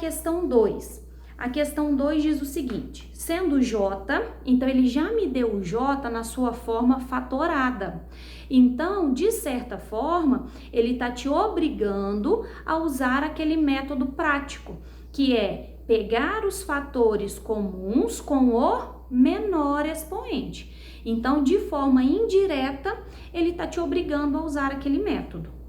Questão 2. A questão 2 diz o seguinte: sendo J, então ele já me deu o J na sua forma fatorada. Então, de certa forma, ele está te obrigando a usar aquele método prático, que é pegar os fatores comuns com o menor expoente. Então, de forma indireta, ele está te obrigando a usar aquele método.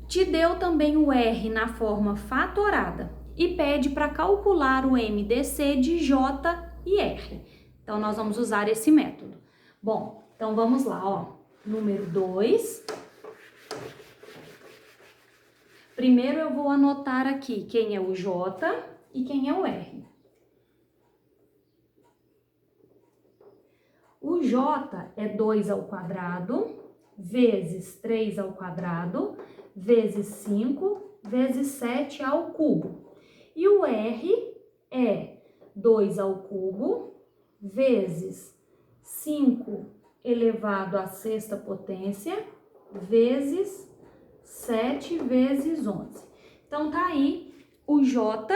Te deu também o R na forma fatorada e pede para calcular o MDC de J e R. Então, nós vamos usar esse método. Bom, então vamos lá, ó. Número 2. Primeiro eu vou anotar aqui quem é o J e quem é o R. O J é 2 ao quadrado vezes 3 ao quadrado vezes 5 vezes 7 ao cubo. E o R é 2 ao cubo vezes 5 elevado à sexta potência vezes 7 vezes 11. Então, tá aí o J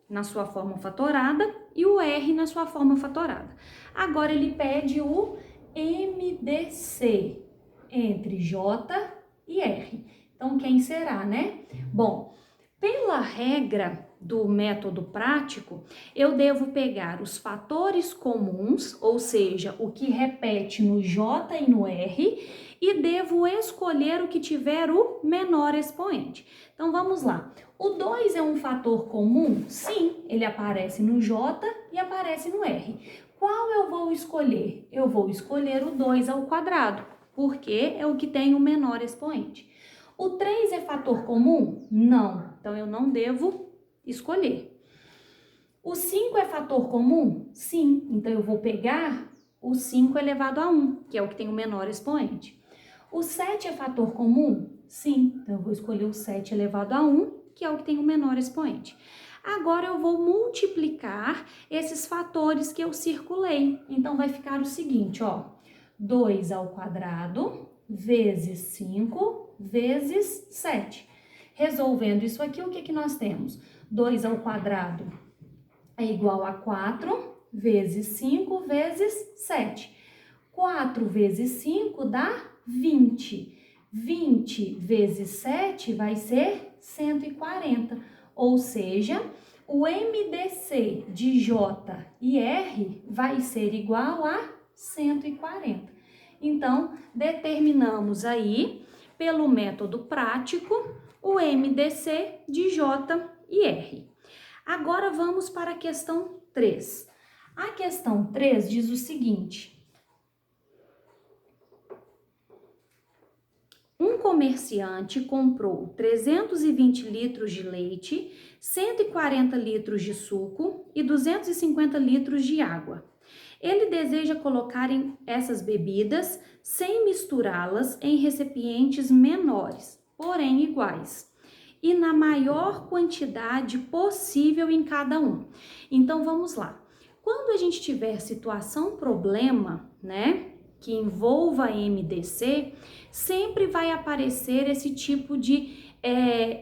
na sua forma fatorada e o R na sua forma fatorada. Agora, ele pede o MDC entre J e R. Então, quem será, né? Bom, pela regra do método prático, eu devo pegar os fatores comuns, ou seja, o que repete no J e no R, e devo escolher o que tiver o menor expoente. Então, vamos lá. O 2 é um fator comum? Sim, ele aparece no J e aparece no R. Qual eu vou escolher? Eu vou escolher o 2 ao quadrado, porque é o que tem o menor expoente. O 3 é fator comum? Não, então eu não devo escolher. O 5 é fator comum? Sim, então eu vou pegar o 5 elevado a 1, que é o que tem o menor expoente. O 7 é fator comum? Sim, então eu vou escolher o 7 elevado a 1, que é o que tem o menor expoente. Agora eu vou multiplicar esses fatores que eu circulei. Então vai ficar o seguinte, ó, 2 ao quadrado vezes 5 vezes 7. Resolvendo isso aqui, o que que nós temos? 2 ao quadrado é igual a 4 vezes 5 vezes 7. 4 vezes 5 dá 20. 20 vezes 7 vai ser 140. Ou seja, o MDC de J e R vai ser igual a 140. Então, determinamos aí, pelo método prático, o MDC de J e R. Agora vamos para a questão 3. A questão 3 diz o seguinte: um comerciante comprou 320 litros de leite, 140 litros de suco e 250 litros de água. Ele deseja colocar essas bebidas sem misturá-las em recipientes menores, porém iguais, e na maior quantidade possível em cada um. Então, vamos lá. Quando a gente tiver situação problema, né, que envolva MDC, sempre vai aparecer esse tipo de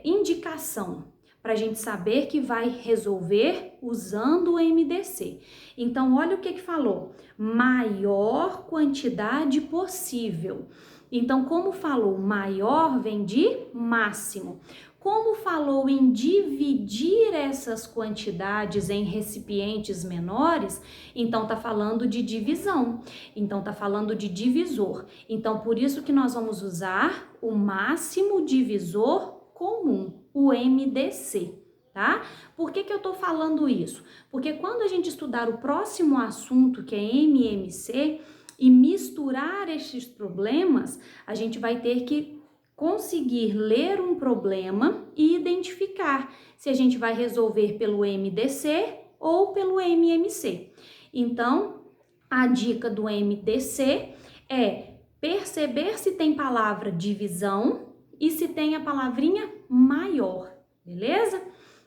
indicação para a gente saber que vai resolver usando o MDC. Então, olha o que falou: maior quantidade possível. Então, como falou maior, vem de máximo. Como falou em dividir essas quantidades em recipientes menores, então tá falando de divisão, então tá falando de divisor. Então, por isso que nós vamos usar o máximo divisor comum, o MDC, tá? Por que eu tô falando isso? Porque quando a gente estudar o próximo assunto, que é MMC, e misturar esses problemas, a gente vai ter que conseguir ler um problema e identificar se a gente vai resolver pelo MDC ou pelo MMC. Então, a dica do MDC é perceber se tem palavra divisão e se tem a palavrinha maior, beleza?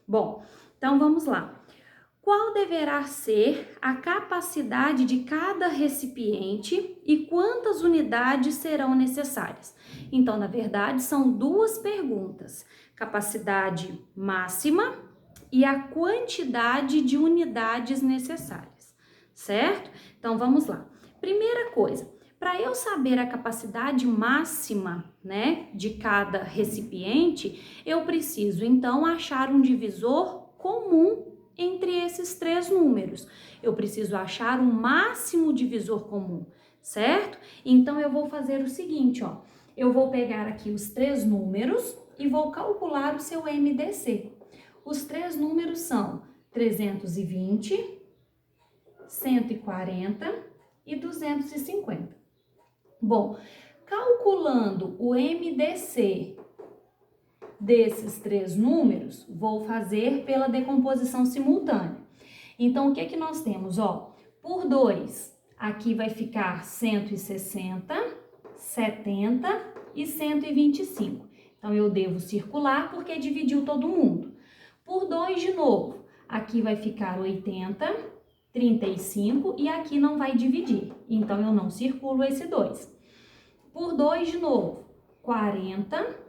Bom, então vamos lá. Qual deverá ser a capacidade de cada recipiente e quantas unidades serão necessárias? Então, na verdade, são duas perguntas: capacidade máxima e a quantidade de unidades necessárias, certo? Então, vamos lá. Primeira coisa, para eu saber a capacidade máxima, né, de cada recipiente, eu preciso, então, achar um divisor comum entre esses três números. Eu preciso achar um máximo divisor comum, certo? Então, eu vou fazer o seguinte, ó. Eu vou pegar aqui os três números e vou calcular o seu MDC. Os três números são 320, 140 e 250. Bom, calculando o MDC desses três números, vou fazer pela decomposição simultânea. Então, o que é que nós temos? Ó, por 2, aqui vai ficar 160, 70 e 125. Então, eu devo circular porque dividiu todo mundo. Por 2 de novo, aqui vai ficar 80, 35 e aqui não vai dividir. Então, eu não circulo esse 2. Por 2 de novo, 40,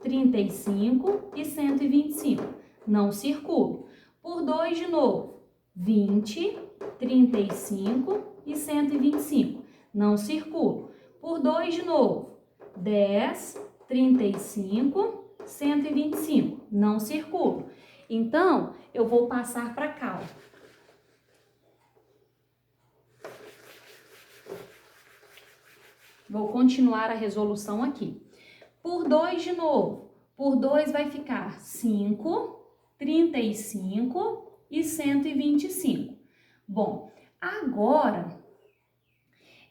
35 e 125. Não circulo. Por 2 de novo, 20, 35 e 125. Não circulo. Por 2 de novo, 10, 35, 125. Não circulo. Então, eu vou passar para cá, ó. Vou continuar a resolução aqui. Por 2 de novo. Por 2 vai ficar 5, 35 e 125. Bom, agora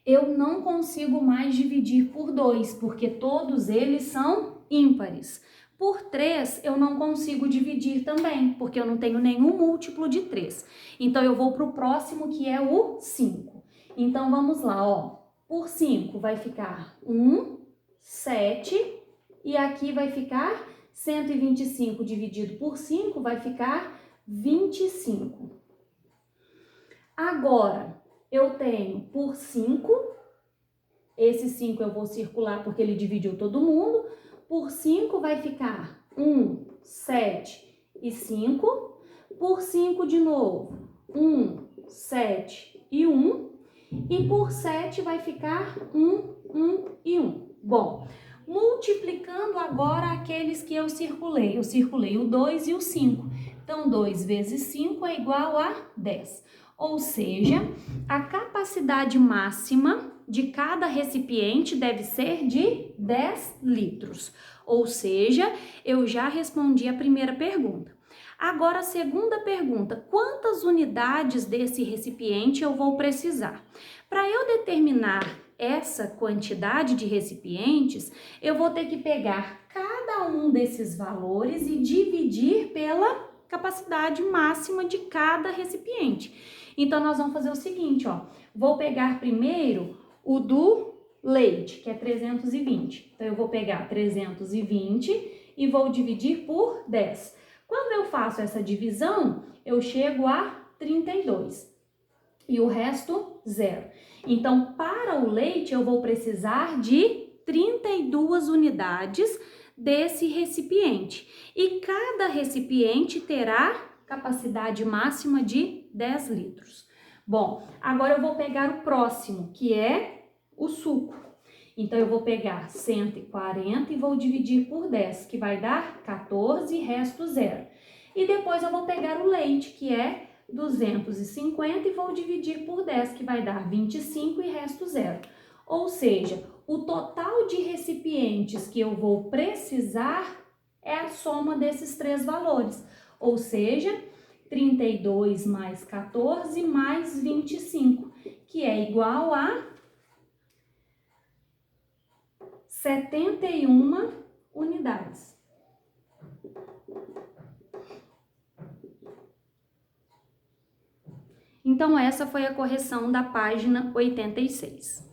eu não consigo mais dividir por 2, porque todos eles são ímpares. Por 3, eu não consigo dividir também, porque eu não tenho nenhum múltiplo de 3. Então, eu vou para o próximo, que é o 5. Então, vamos lá, ó. Por 5 vai ficar 1, 7, e aqui vai ficar 125 dividido por 5, vai ficar 25. Agora, eu tenho por 5, esse 5 eu vou circular porque ele dividiu todo mundo. Por 5 vai ficar 1, 7 e 5. Por 5 de novo, 1, 7 e 1. E por 7 vai ficar 1, 1 e 1. Bom, multiplicando agora aqueles que eu circulei o 2 e o 5. Então, 2 vezes 5 é igual a 10. Ou seja, a capacidade máxima de cada recipiente deve ser de 10 litros. Ou seja, eu já respondi a primeira pergunta. Agora, a segunda pergunta, quantas unidades desse recipiente eu vou precisar? Para eu determinar essa quantidade de recipientes, eu vou ter que pegar cada um desses valores e dividir pela capacidade máxima de cada recipiente. Então, nós vamos fazer o seguinte, ó, vou pegar primeiro o do leite, que é 320. Então, eu vou pegar 320 e vou dividir por 10. Quando eu faço essa divisão, eu chego a 32 e o resto, 0. Então, para o leite, eu vou precisar de 32 unidades desse recipiente. E cada recipiente terá capacidade máxima de 10 litros. Bom, agora eu vou pegar o próximo, que é o suco. Então, eu vou pegar 140 e vou dividir por 10, que vai dar 14 e resto 0. E depois eu vou pegar o leite, que é 250 e vou dividir por 10, que vai dar 25 e resto 0. Ou seja, o total de recipientes que eu vou precisar é a soma desses três valores. Ou seja, 32 mais 14 mais 25, que é igual a 71 unidades. Então, essa foi a correção da página 86.